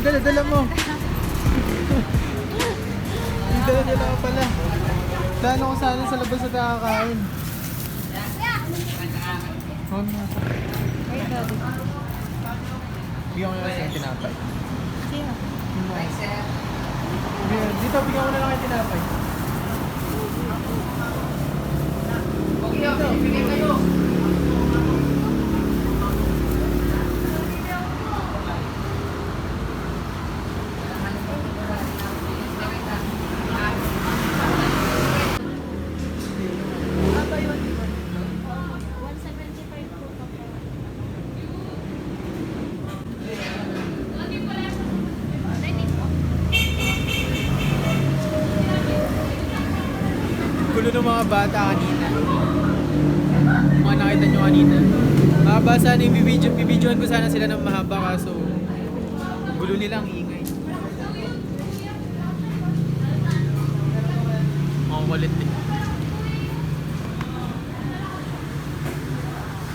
dala mo. Dala ko pala. Plano ko sana sa labas na nakakain. Ay, daddy. Bigyan ko na lang yung tinapay. Sino? Dito, bigyan ko na lang yung tinapay. Dito, bigyan kayo. Gulo ng mga bata kanina. Mga nakita nyo kanina. Mahaba sana yung bibidyoan ko sana sila ng mahaba kaso gulo nilang ingay. Mga walit eh.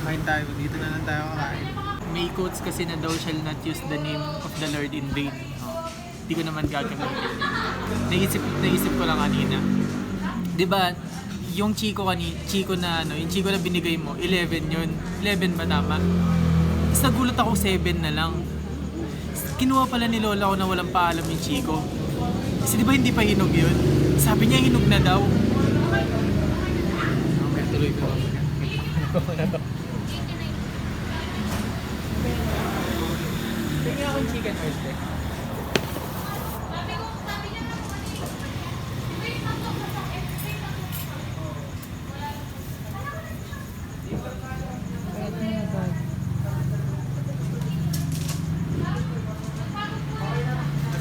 Kain tayo. Dito na lang tayo kakain. May quotes kasi na daw shall not use the name of the Lord in vain. Hindi ko naman gagamitin. Naisip ko lang kanina. 'Di ba? Yung Chico na yung Chico na binigay mo, 11 yun. 11 ba tama? Tapos nagulat ako 7 na lang. Kinuha pala ni Lola ko na walang paalam yung Chico. Kasi di ba hindi pa hinog yun? Sabi niya hinog na daw. Okay, tuloy ko. Tingnan akong chicken first eh.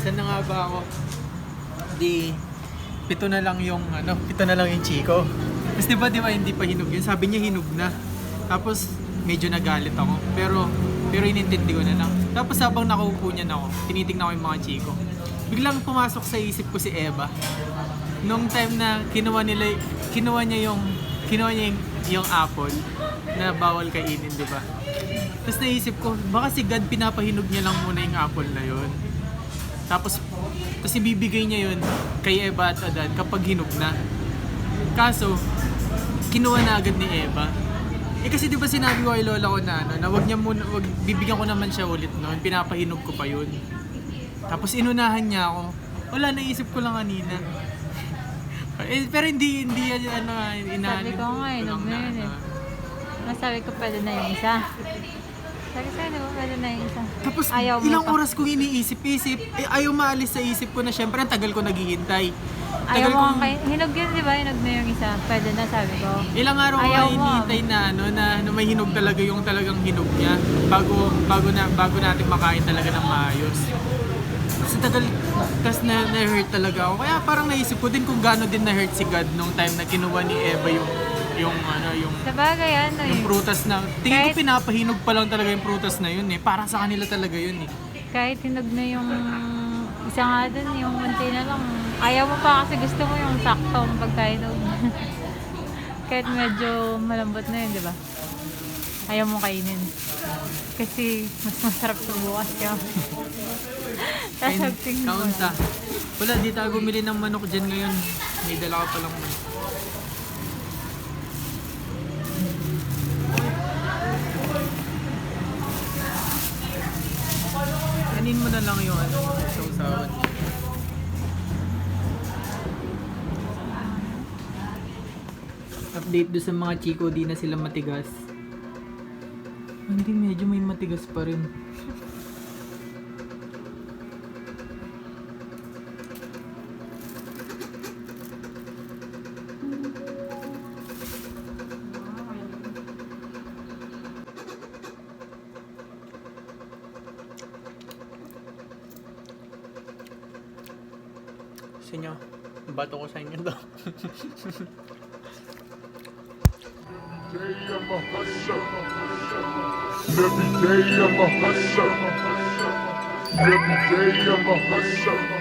Saan na nga ba ako? Di, pito na lang yung Chico. Tapos di ba hindi pa hinog yun? Sabi niya hinog na. Tapos medyo nagalit ako. Pero inintindi ko na lang. Tapos habang nakaupo niyan ako, tinitingnan ko yung mga Chico. Biglang pumasok sa isip ko si Eva. Nung time na kinuha niya yung apple na bawal kainin, di ba? Tapos naisip ko, baka si God pinapahinog niya lang muna yung apple na yun. Tapos ibibigay niya yun kay Eva at Adan kapag hinog na. Kaso, kinuha na agad ni Eva. Kasi di ba sinabi ko kay Lola ko na bibigyan ko naman siya ulit noon, pinapahinog ko pa yun. Tapos inunahan niya ako. Wala, naisip ko lang kanina. Pero hindi Sabi ko nga, hinog na yun eh. Nasabi ko pwede na yung isa. Sabi sa'yo, pwede na yung isa. Tapos ayaw ilang oras kong iniisip-isip, ayaw maalis sa isip ko na syempre ang tagal ko naghihintay. Ayaw mo kang hinog yun, di ba? Hinog na yung isa. Pwede na, sabi ko. Ilang araw ko hinihintay na may hinog talaga yung talagang hinog niya bago natin makain talaga ng maayos. Kasi tagal, tas na-hurt talaga ako. Kaya parang naisip ko din kung gaano din na-hurt si God nung time na kinuha ni Eva yung sabagay, yung prutas na tingin ko pinapahinog pa lang talaga yung prutas na yun eh. Para sa kanila talaga yun eh. Kahit hinog na yung isa nga dun, yung munti na lang. Ayaw mo pa kasi gusto mo yung saktong pagkahinog. Kahit medyo malambot na yun, di ba? Ayaw mo kainin. Kasi mas masarap sa bukas yun. Tasagting mo. Kaunta. Wala, di tayo bumili ng manok dyan ngayon. May dala ka palang manok. Kanin mo na lang yung sausawan. Update do sa mga Chico, di na sila matigas. Hindi, medyo may matigas pa rin. Sa inyo, bato ko sa inyo to. Every day I'm a hustler. Every day I'm a hustler.